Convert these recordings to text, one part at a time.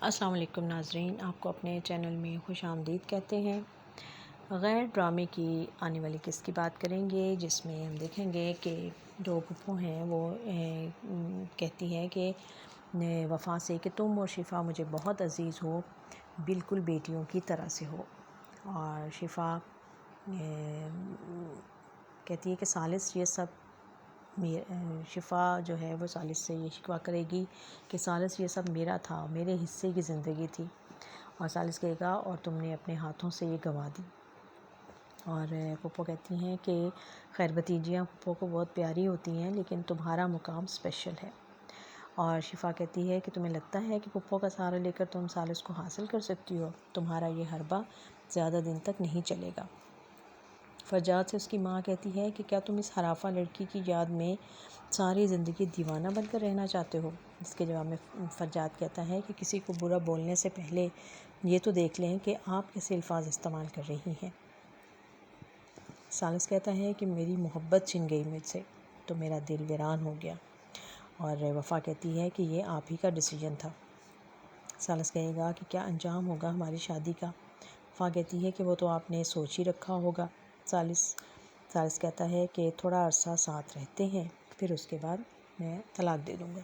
السلام علیکم ناظرین، آپ کو اپنے چینل میں خوش آمدید کہتے ہیں۔ غیر ڈرامے کی آنے والی قسط کی بات کریں گے، جس میں ہم دیکھیں گے کہ جو پھپھو ہیں وہ کہتی ہے کہ وفا سے کہ تم اور شفا مجھے بہت عزیز ہو، بالکل بیٹیوں کی طرح سے ہو۔ اور شفا کہتی ہے کہ ثالث یہ سب شفا جو ہے وہ ثالث سے یہ شکوہ کرے گی کہ ثالث یہ سب میرا تھا، میرے حصے کی زندگی تھی۔ اور ثالث کہے گا اور تم نے اپنے ہاتھوں سے یہ گنوا دی۔ اور پھپھو کہتی ہیں کہ خیر بھتیجیاں پھپھو کو بہت پیاری ہوتی ہیں، لیکن تمہارا مقام اسپیشل ہے۔ اور شفا کہتی ہے کہ تمہیں لگتا ہے کہ پھپھو کا سہارا لے کر تم ثالث کو حاصل کر سکتی ہو، تمہارا یہ حربہ زیادہ دن تک نہیں چلے گا۔ فرجاد سے اس کی ماں کہتی ہے کہ کیا تم اس حرافہ لڑکی کی یاد میں ساری زندگی دیوانہ بن کر رہنا چاہتے ہو؟ جس کے جواب میں فرجاد کہتا ہے کہ کسی کو برا بولنے سے پہلے یہ تو دیکھ لیں کہ آپ کیسے الفاظ استعمال کر رہی ہیں۔ ثالث کہتا ہے کہ میری محبت چھن گئی مجھ سے تو میرا دل ویران ہو گیا۔ اور وفا کہتی ہے کہ یہ آپ ہی کا ڈیسیجن تھا۔ ثالث کہے گا کہ کیا انجام ہوگا ہماری شادی کا؟ وفا کہتی ہے کہ وہ تو آپ نے سوچ ہی رکھا ہوگا۔ ثالث کہتا ہے کہ تھوڑا عرصہ ساتھ رہتے ہیں، پھر اس کے بعد میں طلاق دے دوں گا۔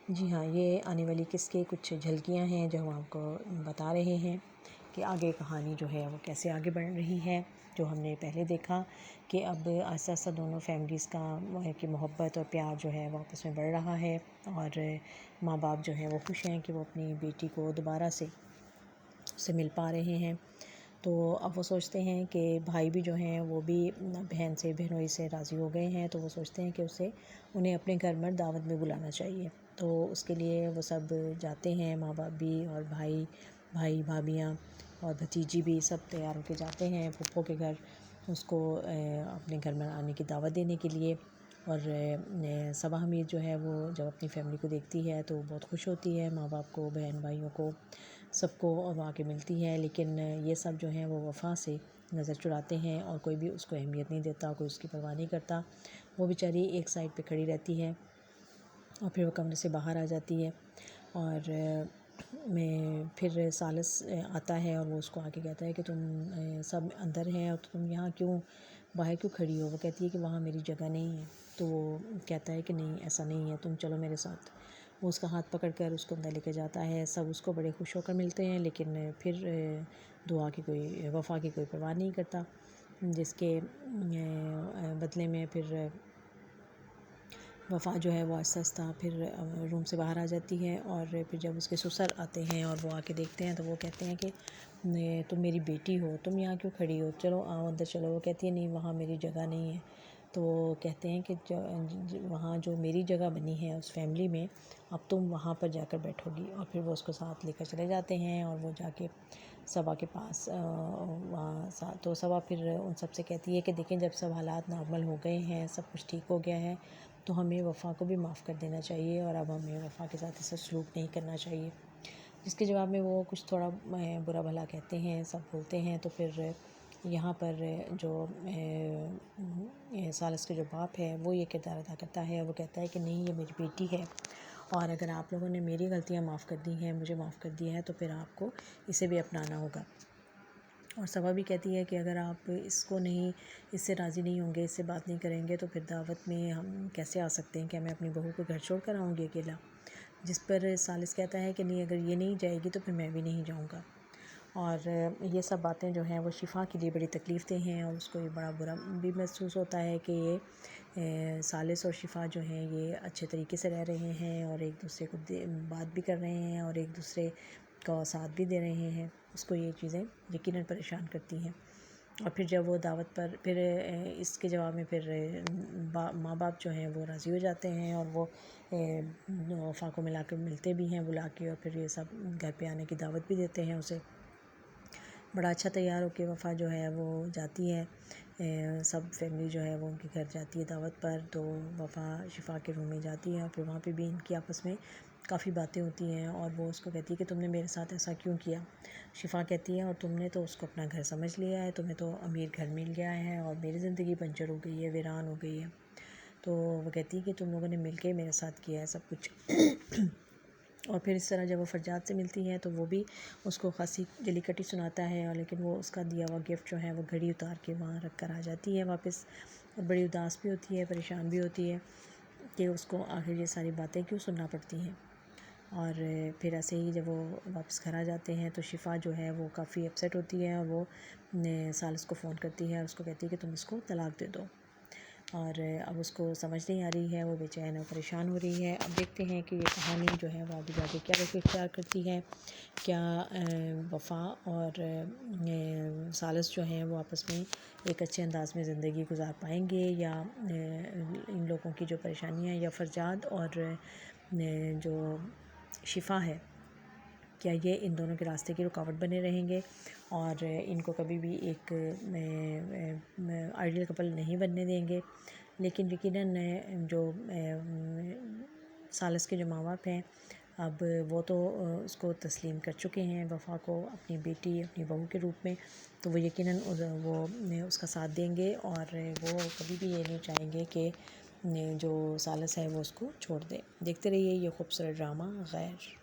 جی ہاں، یہ آنے والی قسط کی کچھ جھلکیاں ہیں جو ہم آپ کو بتا رہے ہیں کہ آگے کہانی جو ہے وہ کیسے آگے بڑھ رہی ہے۔ جو ہم نے پہلے دیکھا کہ اب آہستہ آہستہ دونوں فیملیز کا کہ محبت اور پیار جو ہے وہ آپس میں بڑھ رہا ہے، اور ماں باپ جو ہیں وہ خوش ہیں کہ وہ اپنی بیٹی کو دوبارہ سے مل پا رہے ہیں۔ تو اب وہ سوچتے ہیں کہ بھائی بھی جو ہیں وہ بھی بہن سے بہنوئی سے راضی ہو گئے ہیں، تو وہ سوچتے ہیں کہ انہیں اپنے گھر میں دعوت میں بلانا چاہیے۔ تو اس کے لیے وہ سب جاتے ہیں، ماں باپ بھی اور بھائی بھابھیاں اور بھتیجی بھی سب تیار ہو کے جاتے ہیں پھپھو کے گھر، اس کو اپنے گھر میں آنے کی دعوت دینے کے لیے۔ اور صبا حمید جو ہے وہ جب اپنی فیملی کو دیکھتی ہے تو بہت خوش ہوتی ہے، ماں باپ کو، بہن بھائیوں کو، سب کو وہاں کے ملتی ہے۔ لیکن یہ سب جو ہیں وہ وفا سے نظر چراتے ہیں اور کوئی بھی اس کو اہمیت نہیں دیتا، کوئی اس کی پرواہ نہیں کرتا۔ وہ بیچاری ایک سائڈ پہ کھڑی رہتی ہے اور پھر وہ کمرے سے باہر آ جاتی ہے، اور پھر ثالث آتا ہے اور وہ اس کو آ کے کہتا ہے کہ تم سب اندر ہیں اور تم یہاں کیوں باہر کیوں کھڑی ہو؟ وہ کہتی ہے کہ وہاں میری جگہ نہیں ہے۔ تو وہ کہتا ہے کہ نہیں، ایسا نہیں ہے، تم چلو میرے ساتھ۔ وہ اس کا ہاتھ پکڑ کر اس کو اندر لے کے جاتا ہے، سب اس کو بڑے خوش ہو کر ملتے ہیں، لیکن پھر وفا کی کوئی پرواہ نہیں کرتا، جس کے بدلے میں پھر وفا جو ہے وہ آہستہ آہستہ پھر روم سے باہر آ جاتی ہے۔ اور پھر جب اس کے سسر آتے ہیں اور وہ آ کے دیکھتے ہیں تو وہ کہتے ہیں کہ تم میری بیٹی ہو، تم یہاں کیوں کھڑی ہو؟ چلو آؤ اندر چلو۔ وہ کہتی ہے نہیں، وہاں میری جگہ نہیں ہے۔ تو وہ کہتے ہیں کہ وہاں جو میری جگہ بنی ہے اس فیملی میں، اب تم وہاں پر جا کر بیٹھو گی۔ اور پھر وہ اس کو ساتھ لے کر چلے جاتے ہیں، اور وہ جا کے صبا کے پاس وہاں تو صبا پھر ان سب سے کہتی ہے کہ دیکھیں، جب سب حالات نارمل ہو گئے ہیں، سب کچھ ٹھیک ہو گیا ہے، تو ہمیں وفا کو بھی معاف کر دینا چاہیے، اور اب ہمیں وفا کے ساتھ ایسا سلوک نہیں کرنا چاہیے۔ جس کے جواب میں وہ کچھ تھوڑا برا بھلا کہتے ہیں، سب بولتے ہیں۔ تو پھر یہاں پر جو ثالث کے جو باپ ہے وہ یہ کردار ادا کرتا ہے، وہ کہتا ہے کہ نہیں، یہ میری بیٹی ہے، اور اگر آپ لوگوں نے میری غلطیاں معاف کر دی ہیں، مجھے معاف کر دیا ہے، تو پھر آپ کو اسے بھی اپنانا ہوگا۔ اور صبا بھی کہتی ہے کہ اگر آپ اس سے راضی نہیں ہوں گے، اس سے بات نہیں کریں گے، تو پھر دعوت میں ہم کیسے آ سکتے ہیں؟ کہ میں اپنی بہو کو گھر چھوڑ کر آؤں گی اکیلا؟ جس پر ثالث کہتا ہے کہ نہیں، اگر یہ نہیں جائے گی تو پھر میں بھی نہیں جاؤں گا۔ اور یہ سب باتیں جو ہیں وہ شفا کے لیے بڑی تکلیف دہ ہیں، اور اس کو یہ بڑا برا بھی محسوس ہوتا ہے کہ یہ ثالث اور شفا جو ہیں یہ اچھے طریقے سے رہ رہے ہیں، اور ایک دوسرے کو بات بھی کر رہے ہیں، اور ایک دوسرے کا ساتھ بھی دے رہے ہیں۔ اس کو یہ چیزیں یقیناً پریشان کرتی ہیں۔ اور پھر جب وہ دعوت پر پھر اس کے جواب میں پھر ماں باپ جو ہیں وہ راضی ہو جاتے ہیں، اور وہ وفا کو ملا کر ملتے بھی ہیں بلا کے، اور پھر یہ سب گھر پہ آنے کی دعوت بھی دیتے ہیں اسے۔ بڑا اچھا تیار ہو کے وفا جو ہے وہ جاتی ہے، سب فیملی جو ہے وہ ان کے گھر جاتی ہے دعوت پر۔ تو وفا شفا کے روم میں جاتی ہے، اور پھر وہاں پہ بھی ان کی آپس میں کافی باتیں ہوتی ہیں، اور وہ اس کو کہتی ہے کہ تم نے میرے ساتھ ایسا کیوں کیا؟ شفا کہتی ہے اور تم نے تو اس کو اپنا گھر سمجھ لیا ہے، تمہیں تو امیر گھر مل گیا ہے، اور میری زندگی بنجر ہو گئی ہے، ویران ہو گئی ہے۔ تو وہ کہتی ہے کہ تم لوگوں نے مل کے میرے ساتھ کیا ہے سب کچھ۔ اور پھر اس طرح جب وہ فرجاد سے ملتی ہے تو وہ بھی اس کو خاصی گلی کٹی سناتا ہے، اور لیکن وہ اس کا دیا ہوا گفٹ جو ہے وہ گھڑی اتار کے وہاں رکھ کر آ جاتی ہے واپس، اور بڑی اداس بھی ہوتی ہے، پریشان بھی ہوتی ہے کہ اس کو آخر یہ ساری باتیں کیوں سننا پڑتی ہیں۔ اور پھر ایسے ہی جب وہ واپس گھر آ جاتے ہیں تو شفا جو ہے وہ کافی اپسیٹ ہوتی ہے، اور وہ سالس کو فون کرتی ہے اور اس کو کہتی ہے کہ تم اس کو طلاق دے دو، اور اب اس کو سمجھ نہیں آ رہی ہے، وہ بے چین اور پریشان ہو رہی ہے۔ اب دیکھتے ہیں کہ یہ کہانی جو ہے وہ آگے جا کے کیا رخ اختیار کرتی ہے، کیا وفا اور سالس جو ہیں وہ آپس میں ایک اچھے انداز میں زندگی گزار پائیں گے، یا ان لوگوں کی جو پریشانیاں یا فرجاد اور جو شفا ہے، کیا یہ ان دونوں کے راستے کی رکاوٹ بنے رہیں گے اور ان کو کبھی بھی ایک آئیڈیل کپل نہیں بننے دیں گے۔ لیکن یقیناً جو سالس کے جو ماں باپ ہیں، اب وہ تو اس کو تسلیم کر چکے ہیں وفا کو اپنی بیٹی، اپنی بہو کے روپ میں، تو وہ یقیناً وہ اس کا ساتھ دیں گے، اور وہ کبھی بھی یہ نہیں چاہیں گے کہ جو سالس ہے وہ اس کو چھوڑ دے۔ دیکھتے رہیے یہ خوبصورت ڈرامہ غیر۔